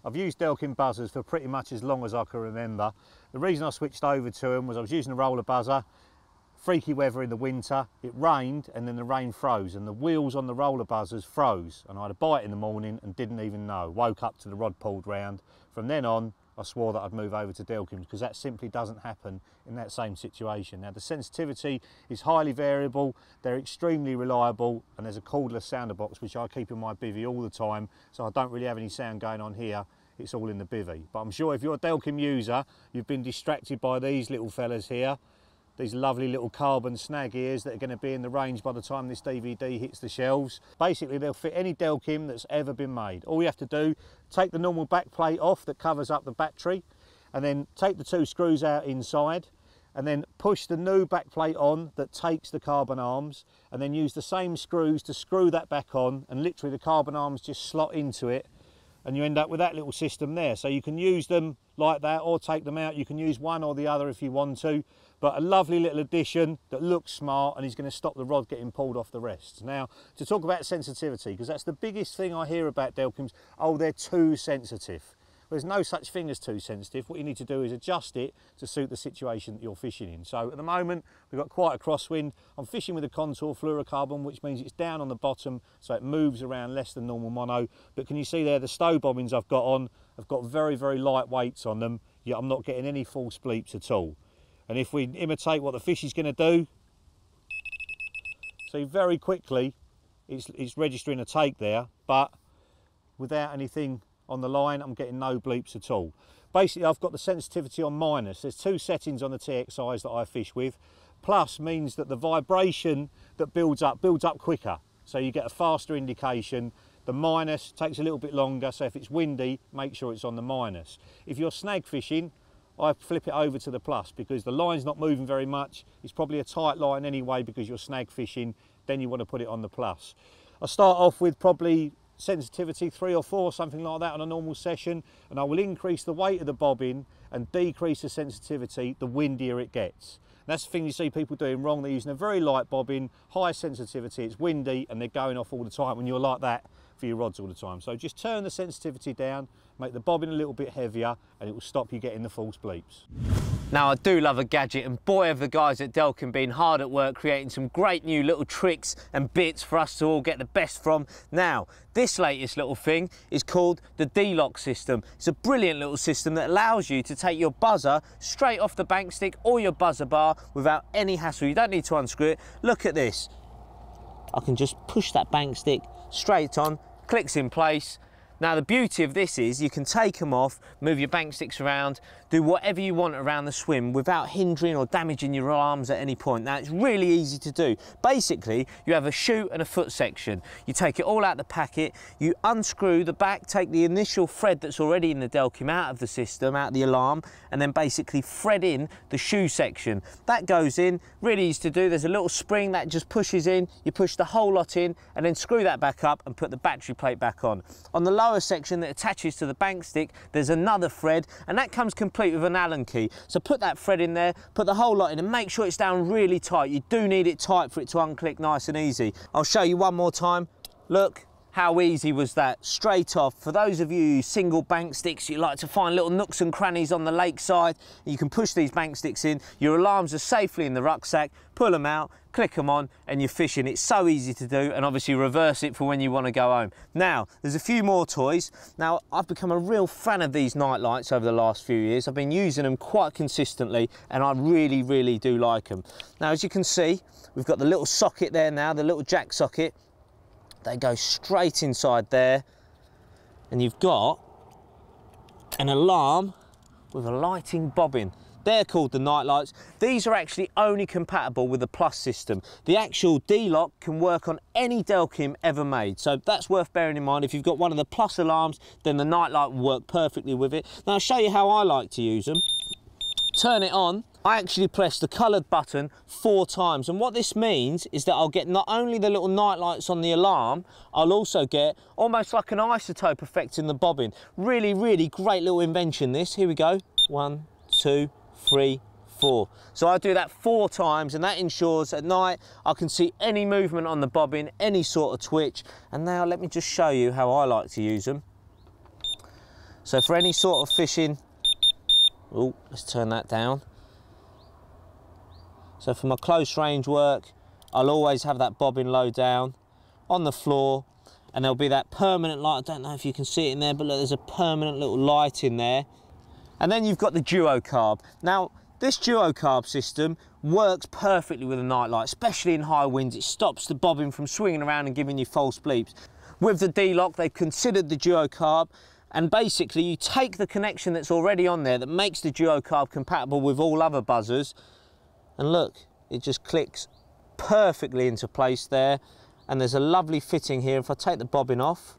I've used Delkim buzzers for pretty much as long as I can remember. The reason I switched over to them was I was using a roller buzzer, freaky weather in the winter, it rained and then the rain froze and the wheels on the roller buzzers froze and I had a bite in the morning and didn't even know. Woke up to the rod pulled round. From then on, I swore that I'd move over to Delkim because that simply doesn't happen in that same situation. Now the sensitivity is highly variable, they're extremely reliable, and there's a cordless sounder box which I keep in my bivvy all the time, so I don't really have any sound going on here, it's all in the bivvy. But I'm sure if you're a Delkim user, you've been distracted by these little fellas here, these lovely little carbon snag ears that are going to be in the range by the time this DVD hits the shelves. Basically they'll fit any Delkim that's ever been made. All you have to do, take the normal back plate off that covers up the battery and then take the 2 screws out inside and then push the new back plate on that takes the carbon arms and then use the same screws to screw that back on, and literally the carbon arms just slot into it and you end up with that little system there. So you can use them like that or take them out. You can use one or the other if you want to, but a lovely little addition that looks smart and is going to stop the rod getting pulled off the rest. Now, to talk about sensitivity, because that's the biggest thing I hear about Delkims, oh, they're too sensitive. There's no such thing as too sensitive. What you need to do is adjust it to suit the situation that you're fishing in. So at the moment, we've got quite a crosswind. I'm fishing with a contour fluorocarbon, which means it's down on the bottom, so it moves around less than normal mono. But can you see there, the stow bobbins I've got on, I've got very, very light weights on them, yet I'm not getting any false bleeps at all. And if we imitate what the fish is going to do, see very quickly, it's registering a take there, but without anything on the line, I'm getting no bleeps at all. Basically, I've got the sensitivity on minus. There's 2 settings on the TXIs that I fish with. Plus means that the vibration that builds up quicker. So you get a faster indication. The minus takes a little bit longer, so if it's windy, make sure it's on the minus. If you're snag fishing, I flip it over to the plus because the line's not moving very much. It's probably a tight line anyway because you're snag fishing, then you want to put it on the plus. I start off with probably sensitivity 3 or 4, something like that on a normal session, and I will increase the weight of the bobbin and decrease the sensitivity the windier it gets. And that's the thing you see people doing wrong. They're using a very light bobbin, high sensitivity, it's windy and they're going off all the time when you're like that for your rods all the time. So just turn the sensitivity down, make the bobbin a little bit heavier, and it will stop you getting the false bleeps. Now I do love a gadget, and boy have the guys at Delkim been hard at work creating some great new little tricks and bits for us to all get the best from. Now this latest little thing is called the D-Loc system. It's a brilliant little system that allows you to take your buzzer straight off the bank stick or your buzzer bar without any hassle. You don't need to unscrew it. Look at this. I can just push that bank stick straight on, clicks in place. Now the beauty of this is you can take them off, move your bank sticks around, do whatever you want around the swim without hindering or damaging your arms at any point. Now it's really easy to do. Basically, you have a shoe and a foot section. You take it all out the packet, you unscrew the back, take the initial thread that's already in the Delkim out of the system, out of the alarm, and then basically thread in the shoe section. That goes in, really easy to do. There's a little spring that just pushes in, you push the whole lot in, and then screw that back up and put the battery plate back on. On the lower section that attaches to the bank stick, there's another thread, and that comes complete with an Allen key. So put that thread in there, put the whole lot in, and make sure it's down really tight. You do need it tight for it to unclick nice and easy. I'll show you one more time. Look. How easy was that? Straight off. For those of you single bank sticks, you like to find little nooks and crannies on the lakeside, you can push these bank sticks in, your alarms are safely in the rucksack, pull them out, click them on, and you're fishing. It's so easy to do, and obviously reverse it for when you want to go home. Now, there's a few more toys. Now, I've become a real fan of these NiteLites over the last few years. I've been using them quite consistently, and I really, really do like them. Now, as you can see, we've got the little socket there now, the little jack socket. They go straight inside there, and you've got an alarm with a lighting bobbin. They're called the NiteLites. These are actually only compatible with the Plus system. The actual D-Loc can work on any Delkim ever made, so that's worth bearing in mind. If you've got one of the Plus alarms, then the NiteLite will work perfectly with it. Now I'll show you how I like to use them. Turn it on. I actually press the coloured button 4 times, and what this means is that I'll get not only the little NiteLites on the alarm, I'll also get almost like an isotope effect in the bobbin. Really, really great little invention this. Here we go. 1, 2, 3, 4. So I do that 4 times, and that ensures at night I can see any movement on the bobbin, any sort of twitch. And now let me just show you how I like to use them. So for any sort of fishing, oh, let's turn that down. So for my close range work, I'll always have that bobbin low down on the floor, and there'll be that permanent light. I don't know if you can see it in there, but look, there's a permanent little light in there. And then you've got the Duo Carb. Now, this Duo Carb system works perfectly with a NiteLite, especially in high winds. It stops the bobbin from swinging around and giving you false bleeps. With the D-Loc, they've considered the Duo Carb, and basically you take the connection that's already on there that makes the Duo Carb compatible with all other buzzers, and look, it just clicks perfectly into place there. And there's a lovely fitting here. If I take the bobbin off,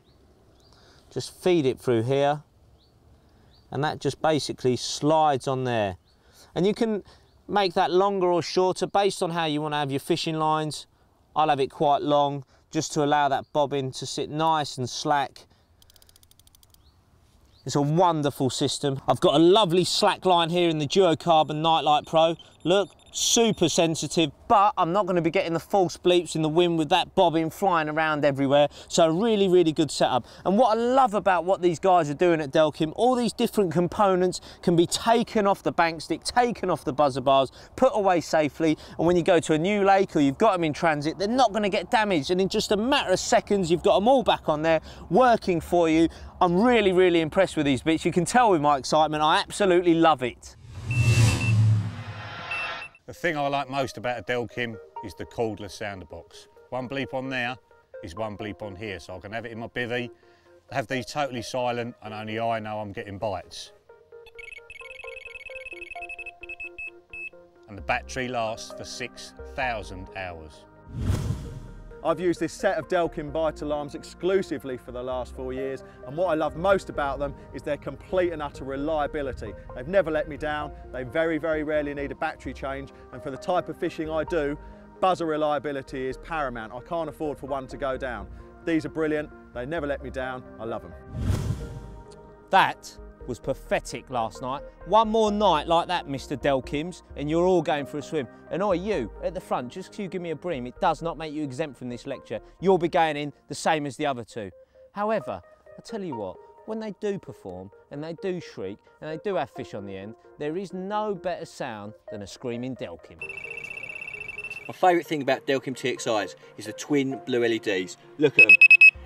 just feed it through here, and that just basically slides on there. And you can make that longer or shorter based on how you want to have your fishing lines. I'll have it quite long just to allow that bobbin to sit nice and slack. It's a wonderful system. I've got a lovely slack line here in the Duo Carb and NiteLite Pro. Look, super sensitive, but I'm not going to be getting the false bleeps in the wind with that bobbin flying around everywhere. So really, really good setup. And what I love about what these guys are doing at Delkim, all these different components can be taken off the bank stick, taken off the buzzer bars, put away safely. And when you go to a new lake or you've got them in transit, they're not going to get damaged. And in just a matter of seconds, you've got them all back on there working for you. I'm really, really impressed with these bits. You can tell with my excitement, I absolutely love it. The thing I like most about a Delkim is the cordless sounder box. One bleep on there is one bleep on here, so I can have it in my bivvy, have these totally silent, and only I know I'm getting bites. And the battery lasts for 6,000 hours. I've used this set of Delkim bite alarms exclusively for the last 4 years, and what I love most about them is their complete and utter reliability. They've never let me down, they very, very rarely need a battery change, and for the type of fishing I do, buzzer reliability is paramount. I can't afford for one to go down. These are brilliant, they never let me down, I love them. That was pathetic last night. One more night like that, Mr. Delkims, and you're all going for a swim. And you at the front, just because you give me a bream, it does not make you exempt from this lecture. You'll be going in the same as the other two. However, I tell you what, when they do perform and they do shriek and they do have fish on the end, there is no better sound than a screaming Delkim. My favourite thing about Delkim txis is the twin blue LEDs. Look at them.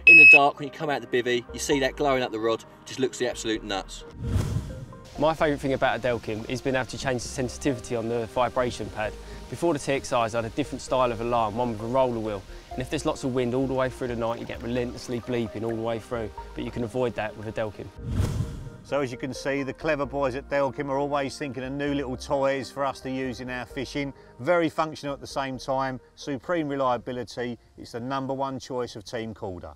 In the dark, when you come out the bivvy, you see that glowing up the rod, it just looks the absolute nuts. My favourite thing about a Delkim is being able to change the sensitivity on the vibration pad. Before the txis, I had a different style of alarm, one with a roller wheel. And if there's lots of wind all the way through the night, you get relentlessly bleeping all the way through. But you can avoid that with a Delkim. So as you can see, the clever boys at Delkim are always thinking of new little toys for us to use in our fishing. Very functional at the same time, supreme reliability. It's the #1 choice of Team Calder.